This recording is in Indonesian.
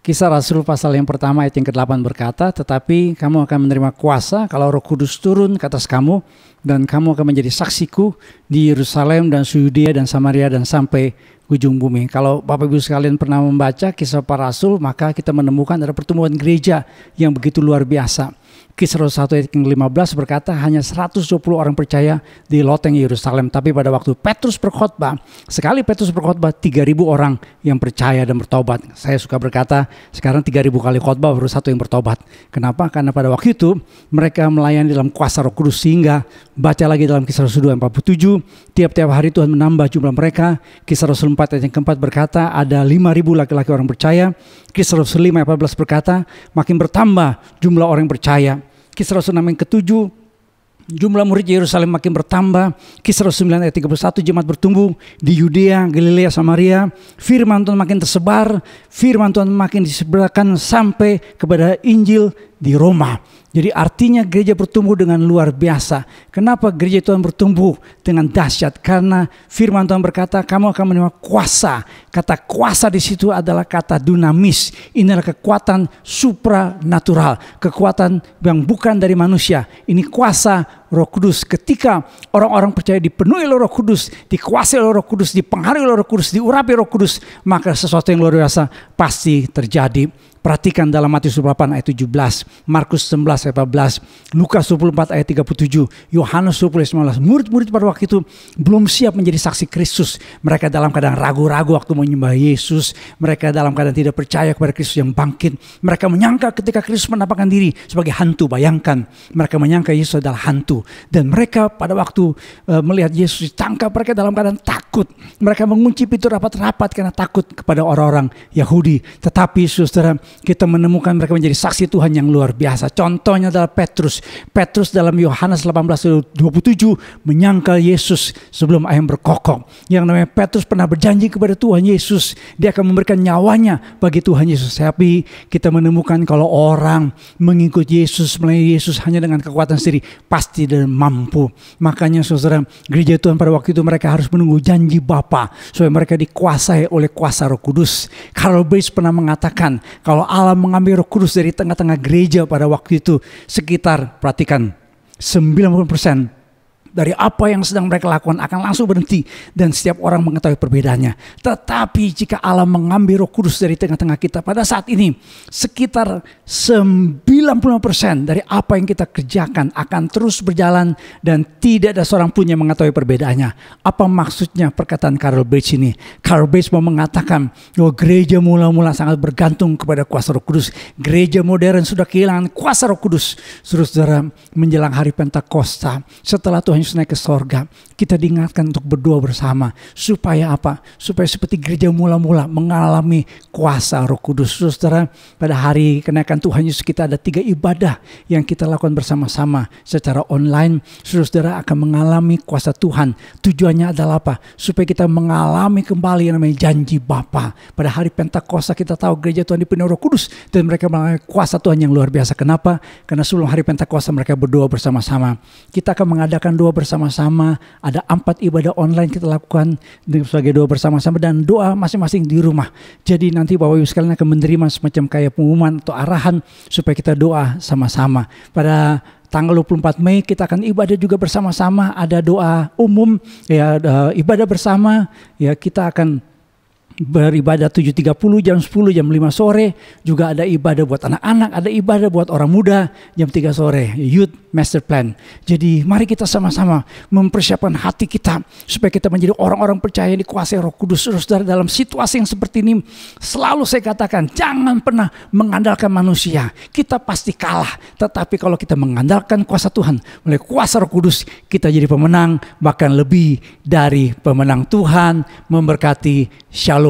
Kisah Rasul pasal yang pertama ayat yang ke-8 berkata, tetapi kamu akan menerima kuasa kalau Roh Kudus turun ke atas kamu, dan kamu akan menjadi saksiku di Yerusalem dan Yudea dan Samaria dan sampai ujung bumi. Kalau Bapak Ibu sekalian pernah membaca kisah para rasul, maka kita menemukan ada pertumbuhan gereja yang begitu luar biasa. Kisah Rasul 1 ayat ke-15 berkata hanya 120 orang percaya di loteng Yerusalem. Tapi pada waktu Petrus berkhotbah, sekali Petrus berkhotbah 3.000 orang yang percaya dan bertobat. Saya suka berkata sekarang 3.000 kali khotbah baru satu yang bertobat. Kenapa? Karena pada waktu itu mereka melayani dalam kuasa Roh Kudus, sehingga baca lagi dalam Kisah Rasul 2:47, tiap-tiap hari Tuhan menambah jumlah mereka. Kisah Rasul 4 ayat yang keempat berkata ada 5.000 laki-laki orang percaya. Kisah Rasul 5 ayat 14 berkata makin bertambah jumlah orang yang percaya. Kisah Rasul 6 yang ke-7, jumlah murid Yerusalem makin bertambah. Kisah Rasul 9 ayat 31, jemaat bertumbuh di Yudea, Galilea, Samaria. Firman Tuhan makin tersebar, firman Tuhan makin disebarkan sampai kepada Injil di Roma. Jadi artinya gereja bertumbuh dengan luar biasa. Kenapa gereja Tuhan bertumbuh dengan dahsyat? Karena firman Tuhan berkata kamu akan menerima kuasa. Kata kuasa di situ adalah kata dunamis. Ini adalah kekuatan supranatural, kekuatan yang bukan dari manusia. Ini kuasa Roh Kudus. Ketika orang-orang percaya dipenuhi oleh Roh Kudus, dikuasai oleh Roh Kudus, dipengaruhi oleh Roh Kudus, diurapi Roh Kudus, maka sesuatu yang luar biasa pasti terjadi. Perhatikan dalam Matius 28 ayat 17, Markus 11 ayat 14, Lukas 24 ayat 37, Yohanes 20 ayat 19. Murid-murid pada waktu itu belum siap menjadi saksi Kristus. Mereka dalam keadaan ragu-ragu waktu menyembah Yesus. Mereka dalam keadaan tidak percaya kepada Kristus yang bangkit. Mereka menyangka ketika Kristus menampakkan diri sebagai hantu. Bayangkan, mereka menyangka Yesus adalah hantu. Dan mereka pada waktu melihat Yesus ditangkap, mereka dalam keadaan takut. Mereka mengunci pintu rapat-rapat karena takut kepada orang-orang Yahudi. Tetapi saudara, kita menemukan mereka menjadi saksi Tuhan yang luar biasa. Contohnya adalah Petrus. Petrus dalam Yohanes 18:27 menyangkal Yesus sebelum ayam berkokok. Yang namanya Petrus pernah berjanji kepada Tuhan Yesus, dia akan memberikan nyawanya bagi Tuhan Yesus. Tapi kita menemukan kalau orang mengikut Yesus, melayani Yesus hanya dengan kekuatan sendiri, pasti tidak mampu. Makanya saudara, gereja Tuhan pada waktu itu mereka harus menunggu janji Bapa supaya mereka dikuasai oleh kuasa Roh Kudus. Karl Barth pernah mengatakan kalau Allah mengambil Roh Kudus dari tengah-tengah gereja pada waktu itu, sekitar, perhatikan, 90% dari apa yang sedang mereka lakukan akan langsung berhenti dan setiap orang mengetahui perbedaannya. Tetapi jika Allah mengambil Roh Kudus dari tengah-tengah kita pada saat ini, sekitar 95% dari apa yang kita kerjakan akan terus berjalan dan tidak ada seorang pun yang mengetahui perbedaannya. Apa maksudnya perkataan Karl Barth ini? Karl Barth mau mengatakan bahwa gereja mula-mula sangat bergantung kepada kuasa Roh Kudus. Gereja modern sudah kehilangan kuasa Roh Kudus. Saudara, menjelang hari Pentakosta, setelah Tuhan Yesus naik ke sorga, kita diingatkan untuk berdoa bersama. Supaya apa? Supaya seperti gereja mula-mula mengalami kuasa Roh Kudus. Saudara, pada hari kenaikan Tuhan Yesus kita ada 3 ibadah yang kita lakukan bersama-sama secara online. Saudara akan mengalami kuasa Tuhan. Tujuannya adalah apa? Supaya kita mengalami kembali yang namanya janji Bapa. Pada hari Pentakosta kita tahu gereja Tuhan dipenuhi Roh Kudus dan mereka mengalami kuasa Tuhan yang luar biasa. Kenapa? Karena sebelum hari Pentakosta mereka berdoa bersama-sama. Kita akan mengadakan doa bersama-sama. Ada 4 ibadah online kita lakukan sebagai doa bersama-sama dan doa masing-masing di rumah. Jadi nanti Bapak Ibu sekalian akan menerima semacam kayak pengumuman atau arahan supaya kita doa sama-sama. Pada tanggal 24 Mei kita akan ibadah juga bersama-sama. Ada doa umum, ya, ibadah bersama. Ya, kita akan beribadah 7.30, jam 10, jam 5 sore. Juga ada ibadah buat anak-anak, ada ibadah buat orang muda jam 3 sore, Youth Master Plan. Jadi mari kita sama-sama mempersiapkan hati kita supaya kita menjadi orang-orang percaya yang dikuasai Roh Kudus. Saudara, dalam situasi yang seperti ini selalu saya katakan jangan pernah mengandalkan manusia. Kita pasti kalah. Tetapi kalau kita mengandalkan kuasa Tuhan melalui kuasa Roh Kudus, kita jadi pemenang, bahkan lebih dari pemenang. Tuhan memberkati. Shalom.